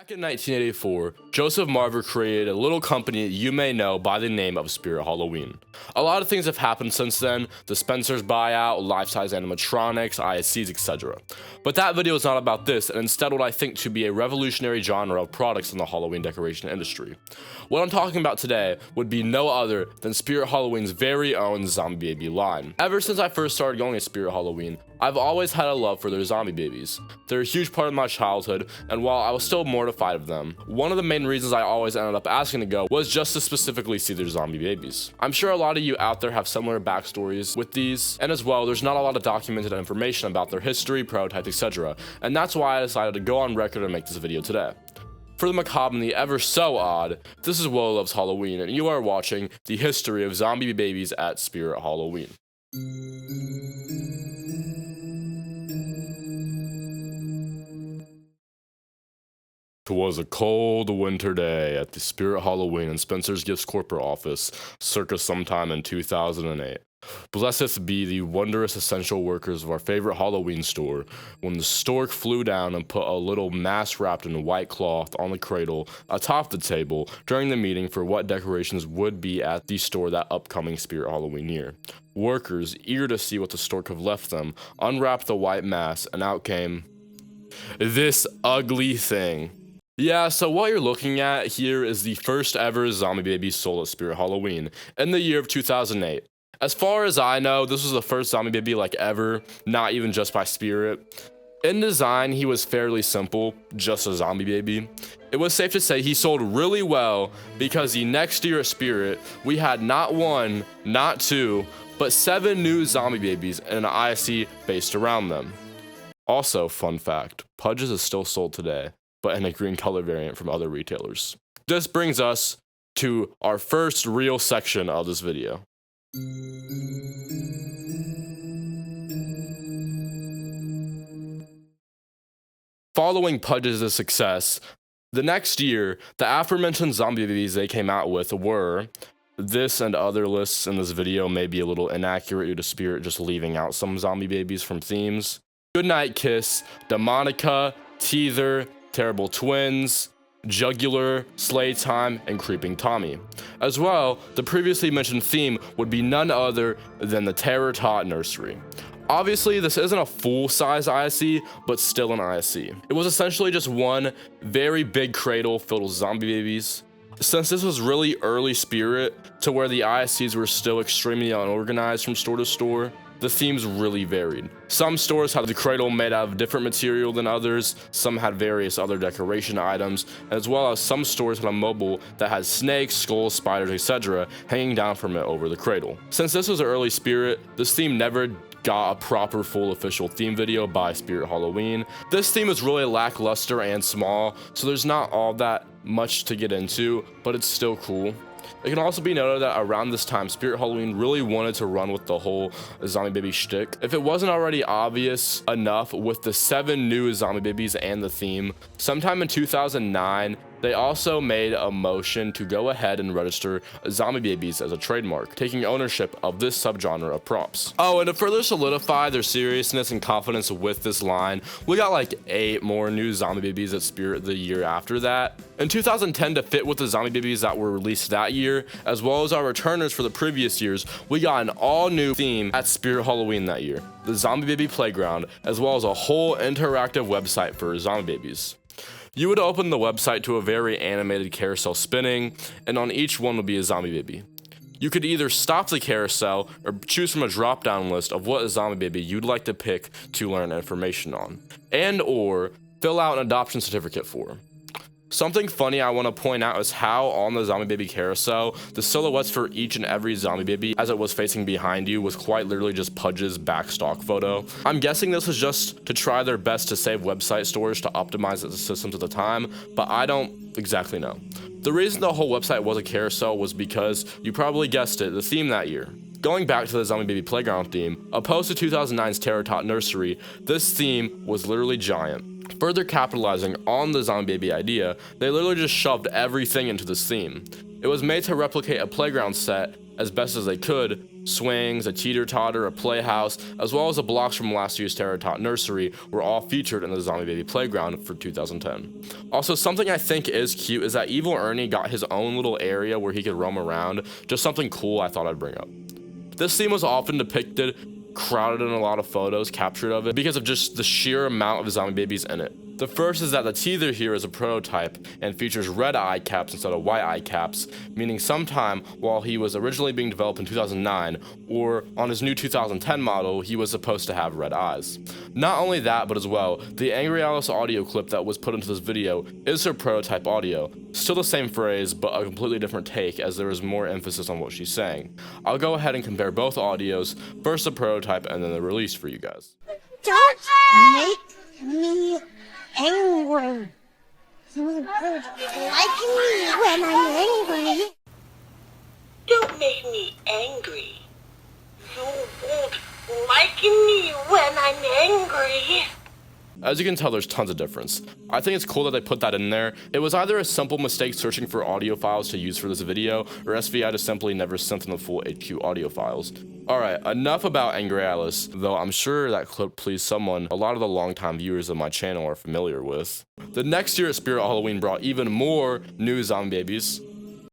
Back in 1984, Joseph Marver created a little company you may know by the name of Spirt Halloween. A lot of things have happened since then: the Spencer's buyout, life-size animatronics, ISCs, etc. But that video is not about this, and instead what I think to be a revolutionary genre of products in the Halloween decoration industry. What I'm talking about today would be no other than Spirt Halloween's very own Zombie Baby line. Ever since I first started going to Spirt Halloween, I've always had a love for their zombie babies. They're a huge part of my childhood, and while I was still mortified of them, one of the main reasons I always ended up asking to go was just to specifically see their zombie babies. I'm sure a lot of you out there have similar backstories with these, and as well, there's not a lot of documented information about their history, prototypes, etc. And that's why I decided to go on record and make this video today. For the macabre and the ever so odd, this is WillowLovesHalloween, and you are watching the history of zombie babies at Spirt Halloween. 'Twas a cold winter day at the Spirt Halloween in Spencer's Gifts corporate office, circa sometime in 2008. Blessed be the wondrous essential workers of our favorite Halloween store, when the stork flew down and put a little mask wrapped in white cloth on the cradle atop the table during the meeting for what decorations would be at the store that upcoming Spirt Halloween year. Workers, eager to see what the stork have left them, unwrapped the white mask, and out came this ugly thing. Yeah, so what you're looking at here is the first ever zombie baby sold at Spirt Halloween in the year of 2008. As far as I know, this was the first zombie baby like ever, not even just by Spirit. In design, he was fairly simple, just a zombie baby. It was safe to say he sold really well because the next year at Spirit, we had not one, not two, but 7 new zombie babies and an ISC based around them. Also, fun fact, Pudge's is still sold today, but in a green color variant from other retailers. This brings us to our first real section of this video. Following Pudge's success, the next year, the aforementioned zombie babies they came out with were, this and other lists in this video may be a little inaccurate due to Spirit just leaving out some zombie babies from themes: Goodnight Kiss, Demonica, Teether, Terrible Twins, Jugular, Slaytime, and Creeping Tommy. As well, the previously mentioned theme would be none other than the Terror Tot Nursery. Obviously, this isn't a full-size ISC, but still an ISC. It was essentially just one very big cradle filled with zombie babies. Since this was really early Spirit, to where the ISCs were still extremely unorganized from store to store, the themes really varied. Some stores had the cradle made out of different material than others, some had various other decoration items, as well as some stores had a mobile that had snakes, skulls, spiders, etc. hanging down from it over the cradle. Since this was early Spirit, this theme never got a proper full official theme video by Spirt Halloween. This theme is really lackluster and small, so there's not all that much to get into, but it's still cool. It can also be noted that around this time, Spirt Halloween really wanted to run with the whole zombie baby shtick. If it wasn't already obvious enough with the 7 new zombie babies and the theme, sometime in 2009, they also made a motion to go ahead and register zombie babies as a trademark, taking ownership of this subgenre of props. Oh, and to further solidify their seriousness and confidence with this line, we got like 8 more new zombie babies at Spirit the year after that. In 2010, to fit with the zombie babies that were released that year, as well as our returners for the previous years, we got an all-new theme at Spirt Halloween that year, the Zombie Baby Playground, as well as a whole interactive website for zombie babies. You would open the website to a very animated carousel spinning, and on each one would be a zombie baby. You could either stop the carousel or choose from a drop-down list of what zombie baby you'd like to pick to learn information on, and or fill out an adoption certificate for. Something funny I want to point out is how on the zombie baby carousel, the silhouettes for each and every zombie baby as it was facing behind you was quite literally just Pudge's back stock photo. I'm guessing this was just to try their best to save website storage to optimize the systems at the time, but I don't exactly know. The reason the whole website was a carousel was because, you probably guessed it, the theme that year. Going back to the Zombie Baby Playground theme, opposed to 2009's Terror Tot Nursery, this theme was literally giant. Further capitalizing on the zombie baby idea, they literally just shoved everything into this theme. It was made to replicate a playground set as best as they could, swings, a teeter-totter, a playhouse, as well as the blocks from last year's Terror Tot Nursery were all featured in the Zombie Baby Playground for 2010. Also, something I think is cute is that Evil Ernie got his own little area where he could roam around. Just something cool I thought I'd bring up. This theme was often depicted, crowded in a lot of photos captured of it because of just the sheer amount of zombie babies in it. The first is that the teether here is a prototype and features red eye caps instead of white eye caps, meaning sometime while he was originally being developed in 2009 or on his new 2010 model, he was supposed to have red eyes. Not only that, but as well, the Angry Alice audio clip that was put into this video is her prototype audio. Still the same phrase, but a completely different take as there is more emphasis on what she's saying. I'll go ahead and compare both audios, first the prototype and then the release for you guys. Don't make me angry. You won't like me when I'm angry. Don't make me angry. You won't like me when I'm angry. As you can tell, there's tons of difference. I think it's cool that they put that in there. It was either a simple mistake searching for audio files to use for this video, or SVI just simply never sent them the full HQ audio files. Alright, enough about Angry Alice, though I'm sure that clip pleased someone a lot of the longtime viewers of my channel are familiar with. The next year at Spirt Halloween brought even more new zombie babies.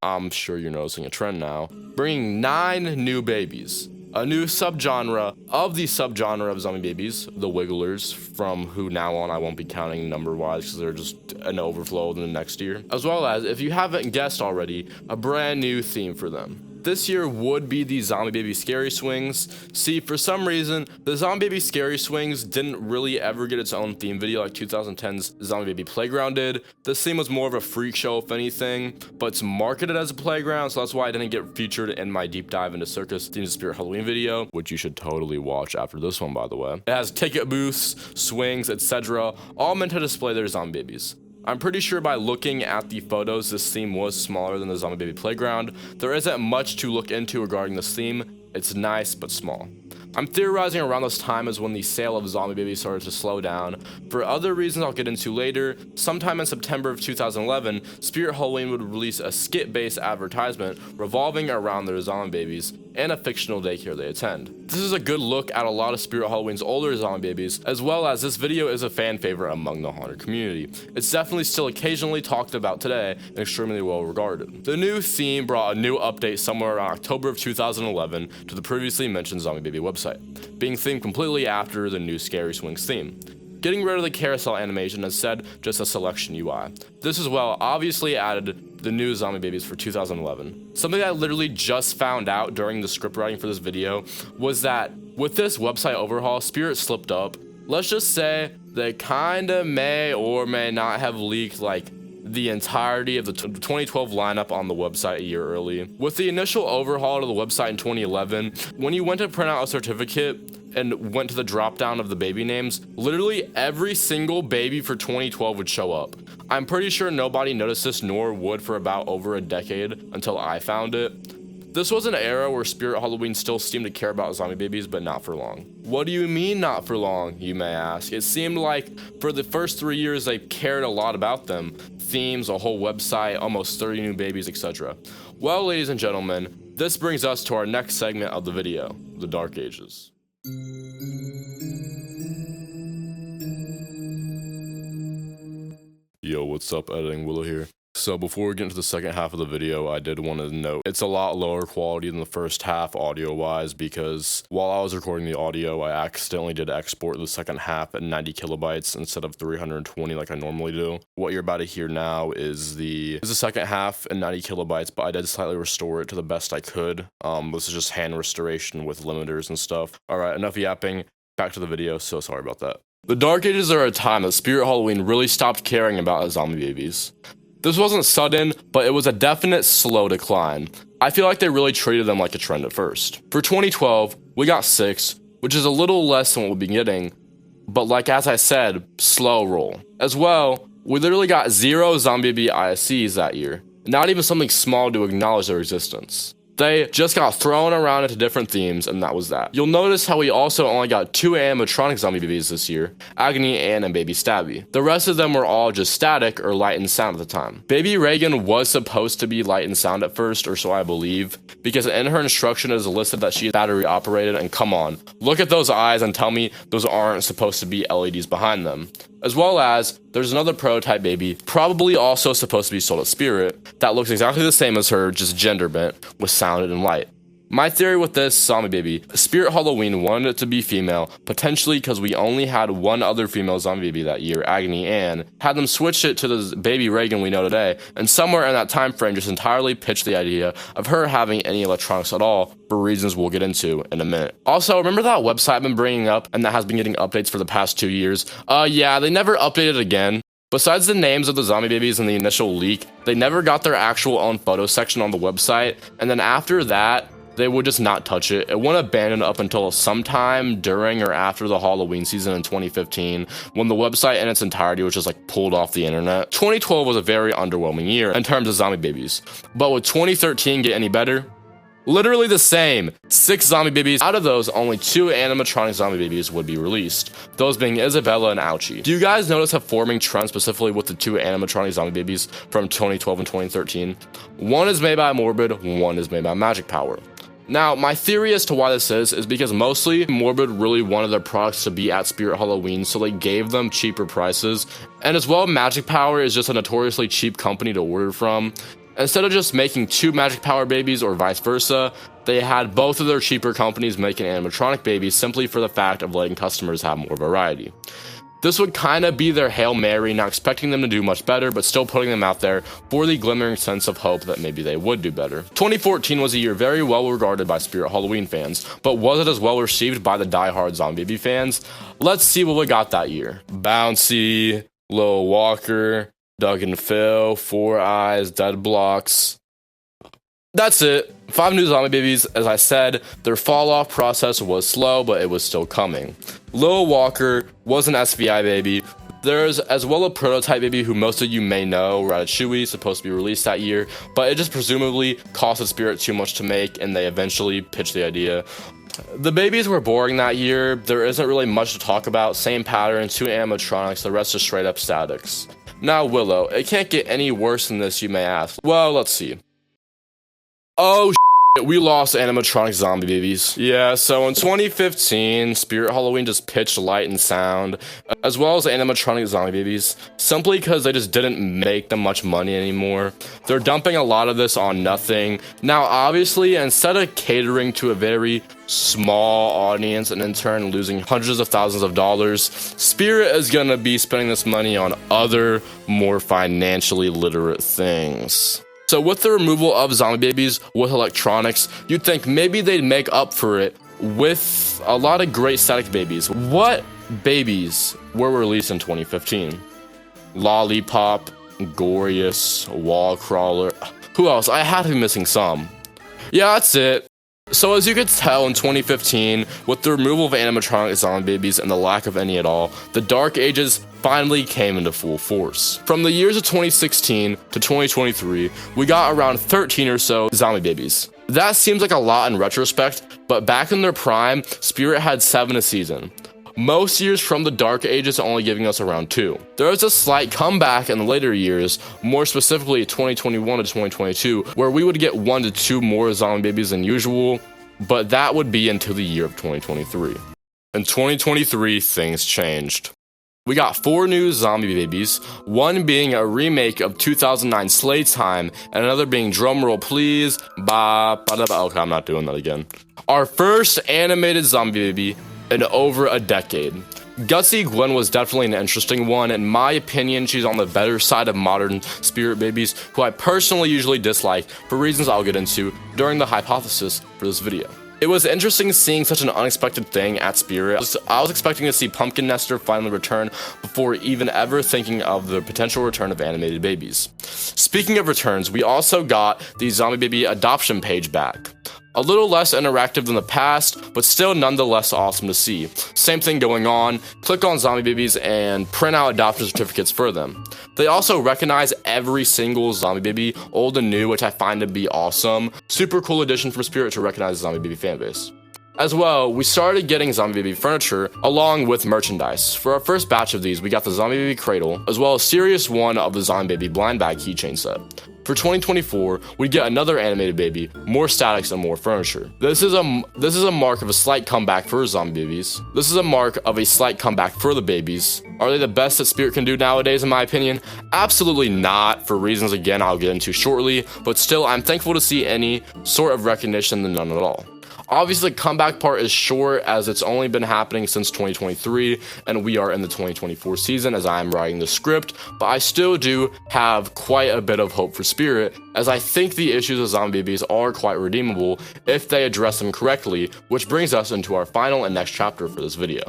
I'm sure you're noticing a trend now. Bringing 9 new babies. A new subgenre of the subgenre of zombie babies, the Wigglers, from who now on I won't be counting number-wise because they're just an overflow in the next year. As well as, if you haven't guessed already, a brand new theme for them. This year would be the Zombie Baby Scary Swings. See, for some reason, the Zombie Baby Scary Swings didn't really ever get its own theme video like 2010's Zombie Baby Playground did. This theme was more of a freak show, if anything, but it's marketed as a playground, so that's why I didn't get featured in my deep dive into circus themed Spirt Halloween video, which you should totally watch after this one, by the way. It has ticket booths, swings, etc., all meant to display their zombie babies. I'm pretty sure by looking at the photos, this theme was smaller than the Zombie Baby Playground. There isn't much to look into regarding this theme. It's nice, but small. I'm theorizing around this time is when the sale of zombie babies started to slow down. For other reasons I'll get into later, sometime in September of 2011, Spirt Halloween would release a skit-based advertisement revolving around their zombie babies and a fictional daycare they attend. This is a good look at a lot of Spirt Halloween's older zombie babies, as well as this video is a fan favorite among the haunted community. It's definitely still occasionally talked about today and extremely well regarded. The new theme brought a new update somewhere around October of 2011 to the previously mentioned zombie baby website, being themed completely after the new Scary Swings theme. Getting rid of the carousel animation and instead just a selection UI. This as well obviously added the new zombie babies for 2011. Something I literally just found out during the script writing for this video was that with this website overhaul, Spirit slipped up. Let's just say they kinda may or may not have leaked like the entirety of the 2012 lineup on the website a year early. With the initial overhaul to the website in 2011, when you went to print out a certificate and went to the drop down of the baby names, literally every single baby for 2012 would show up. I'm pretty sure nobody noticed this, nor would for about over a decade until I found it. This was an era where Spirt Halloween still seemed to care about zombie babies, but not for long. What do you mean not for long, you may ask? It seemed like for the first 3 years they cared a lot about them. Themes, a whole website, almost 30 new babies, etc. Well, ladies and gentlemen, this brings us to our next segment of the video, the Dark Ages. Yo, what's up, editing Willow here. So before we get into the second half of the video, I did want to note it's a lot lower quality than the first half audio wise because while I was recording the audio, I accidentally did export the second half at 90 kilobytes instead of 320 like I normally do. What you're about to hear now is the second half at 90 kilobytes, but I did slightly restore it to the best I could. This is just hand restoration with limiters and stuff. Alright, enough yapping, back to the video, so sorry about that. The Dark Ages are a time that Spirt Halloween really stopped caring about zombie babies. This wasn't sudden, but it was a definite slow decline. I feel like they really treated them like a trend at first. For 2012, we got 6, which is a little less than what we've been getting, but like as I said, slow roll. As well, we literally got 0 zombie baby ISCs that year, not even something small to acknowledge their existence. They just got thrown around into different themes, and that was that. You'll notice how we also only got 2 animatronic zombie babies this year, Agony Ann and Baby Stabby. The rest of them were all just static or light in sound at the time. Baby Reagan was supposed to be light in sound at first, or so I believe, because in her instruction it is listed that she is battery operated, and come on, look at those eyes and tell me those aren't supposed to be LEDs behind them. As well as, there's another prototype baby, probably also supposed to be sold at Spirit, that looks exactly the same as her, just gender bent, with sound and light. My theory with this zombie baby, Spirt Halloween wanted it to be female, potentially because we only had one other female zombie baby that year, Agony Ann, had them switch it to the Baby Reagan we know today, and somewhere in that time frame just entirely pitched the idea of her having any electronics at all, for reasons we'll get into in a minute. Also, remember that website I've been bringing up and that has been getting updates for the past 2 years? Yeah, they never updated again. Besides the names of the zombie babies in the initial leak, they never got their actual own photo section on the website, and then after that, they would just not touch it. It went abandoned up until sometime during or after the Halloween season in 2015, when the website in its entirety was just like pulled off the internet. 2012 was a very underwhelming year in terms of zombie babies, but would 2013 get any better? Literally the same. 6 zombie babies. Out of those, only 2 animatronic zombie babies would be released, those being Isabella and Ouchie. Do you guys notice a forming trend specifically with the 2 animatronic zombie babies from 2012 and 2013? One is made by Morbid, one is made by Magic Power. Now, my theory as to why this is because mostly Morbid really wanted their products to be at Spirit Halloween, so they gave them cheaper prices, and as well, Magic Power is just a notoriously cheap company to order from. Instead of just making 2 Magic Power babies or vice versa, they had both of their cheaper companies making animatronic babies simply for the fact of letting customers have more variety. This would kind of be their Hail Mary, not expecting them to do much better, but still putting them out there for the glimmering sense of hope that maybe they would do better. 2014 was a year very well regarded by Spirit Halloween fans, but was it as well received by the die-hard zombie baby fans? Let's see what we got that year. Bouncy, Lil Walker, Doug and Phil, Four Eyes, Dead Blocks. That's it. 5 new zombie babies. As I said, their fall-off process was slow, but it was still coming. Lil Walker was an SVI baby. There's as well a prototype baby who most of you may know, Ratatouille, supposed to be released that year, but it just presumably costed Spirit too much to make, and they eventually pitched the idea. The babies were boring that year. There isn't really much to talk about. Same pattern, 2 animatronics, the rest is straight up statics. Now Willow, it can't get any worse than this, you may ask. Well, let's see. Oh shit, we lost animatronic zombie babies. Yeah, so in 2015, Spirit Halloween just pitched light and sound, as well as animatronic zombie babies, simply because they just didn't make them much money anymore. They're dumping a lot of this on nothing. Now, obviously, instead of catering to a very small audience and in turn losing hundreds of thousands of dollars, Spirit is gonna be spending this money on other, more financially literate things. So with the removal of zombie babies with electronics, you'd think maybe they'd make up for it with a lot of great static babies. What babies were released in 2015? Lollipop, Gorius, Wall Crawler. Who else? I had to be missing some. Yeah, that's it. So as you could tell in 2015, with the removal of animatronic zombie babies and the lack of any at all, the Dark Ages finally came into full force. From the years of 2016 to 2023, we got around 13 or so zombie babies. That seems like a lot in retrospect, but back in their prime, Spirit had 7 a season. Most years from the Dark Ages only giving us around 2. There was a slight comeback in the later years, more specifically 2021 to 2022, where we would get 1 to 2 more zombie babies than usual, but that would be until the year of 2023. In 2023, things changed. We got 4 new zombie babies, one being a remake of 2009 Slay Time, and another being, drumroll please, okay, I'm not doing that again. Our first animated zombie baby in over a decade. Gutsy Gwen was definitely an interesting one. In my opinion, she's on the better side of modern Spirit babies, who I personally usually dislike for reasons I'll get into during the hypothesis for this video. It was interesting seeing such an unexpected thing at Spirit. I was expecting to see Pumpkin Nester finally return before even ever thinking of the potential return of animated babies. Speaking of returns, we also got the zombie baby adoption page back. A little less interactive than the past, but still nonetheless awesome to see. Same thing going on, click on zombie babies and print out adoption certificates for them. They also recognize every single zombie baby, old and new, which I find to be awesome. Super cool addition from Spirit to recognize the zombie baby fanbase. As well, we started getting zombie baby furniture along with merchandise. For our first batch of these, we got the zombie baby cradle, as well as Series 1 of the zombie baby blind bag keychain set. For 2024, we get another animated baby, more statics, and more furniture. This is a mark of a slight comeback for zombie babies. This is a mark of a slight comeback for the babies. Are they the best that Spirit can do nowadays, in my opinion? Absolutely not, for reasons again I'll get into shortly, but still I'm thankful to see any sort of recognition than none at all. Obviously, the comeback part is short as it's only been happening since 2023 and we are in the 2024 season as I am writing the script, but I still do have quite a bit of hope for Spirit as I think the issues with zombie babies are quite redeemable if they address them correctly, which brings us into our final and next chapter for this video.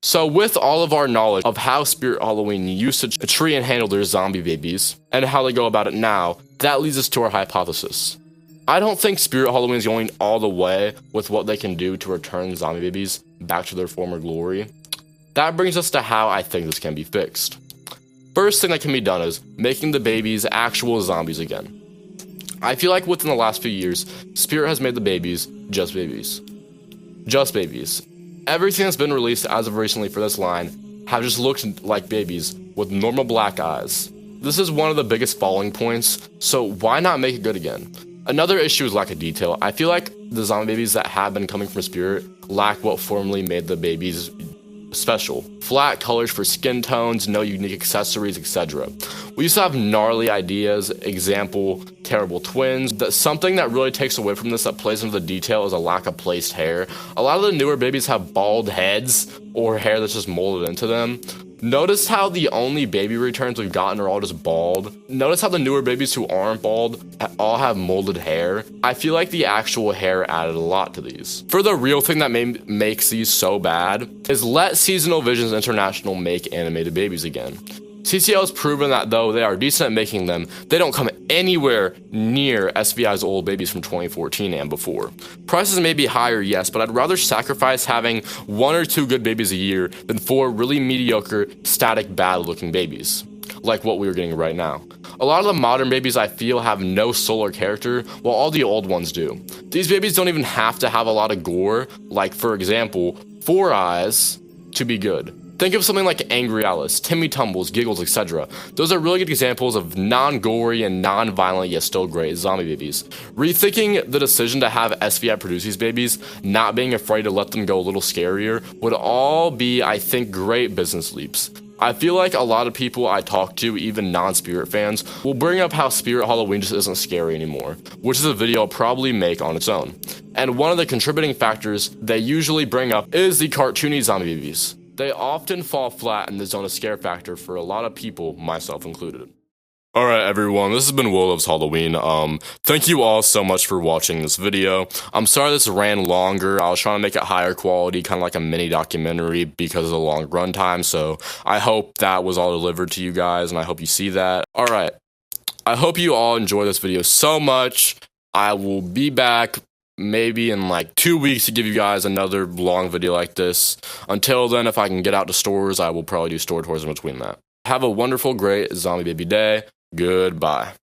So with all of our knowledge of how Spirt Halloween used to treat and handle their zombie babies, and how they go about it now, that leads us to our hypothesis. I don't think Spirt Halloween is going all the way with what they can do to return zombie babies back to their former glory. That brings us to how I think this can be fixed. First thing that can be done is making the babies actual zombies again. I feel like within the last few years, Spirit has made the babies just babies. Just babies. Everything that's been released as of recently for this line have just looked like babies with normal black eyes. This is one of the biggest falling points, so why not make it good again? Another issue is lack of detail. I feel like the zombie babies that have been coming from Spirit lack what formerly made the babies special. Flat colors for skin tones, no unique accessories, etc. We used to have gnarly ideas, example, terrible twins. Something that really takes away from this that plays into the detail is a lack of placed hair. A lot of the newer babies have bald heads or hair that's just molded into them. Notice how the only baby returns we've gotten are all just bald. Notice how the newer babies who aren't bald all have molded hair. I feel like the actual hair added a lot to these. For the real thing that makes these so bad is let Seasonal Visions International make animated babies again. CCL has proven that though they are decent at making them, they don't come anywhere near SVI's old babies from 2014 and before. Prices may be higher, yes, but I'd rather sacrifice having 1 or 2 good babies a year than 4 really mediocre, static, bad-looking babies, like what we are getting right now. A lot of the modern babies I feel have no soul or character, while all the old ones do. These babies don't even have to have a lot of gore, like for example, 4 eyes, to be good. Think of something like Angry Alice, Timmy Tumbles, Giggles, etc. Those are really good examples of non-gory and non-violent yet still great zombie babies. Rethinking the decision to have SVI produce these babies, not being afraid to let them go a little scarier, would all be, I think, great business leaps. I feel like a lot of people I talk to, even non-Spirit fans, will bring up how Spirt Halloween just isn't scary anymore, which is a video I'll probably make on its own. And one of the contributing factors they usually bring up is the cartoony zombie babies. They often fall flat in the zone of scare factor for a lot of people, myself included. Alright everyone, this has been WillowLovesHalloween. Thank you all so much for watching this video. I'm sorry this ran longer. I was trying to make it higher quality, kind of like a mini documentary because of the long runtime, so I hope that was all delivered to you guys, and I hope you see that. Alright, I hope you all enjoy this video so much. I will be back maybe in like 2 weeks to give you guys another long video like this. Until then, if I can get out to stores, I will probably do store tours in between that. Have a wonderful, great zombie baby day. Goodbye.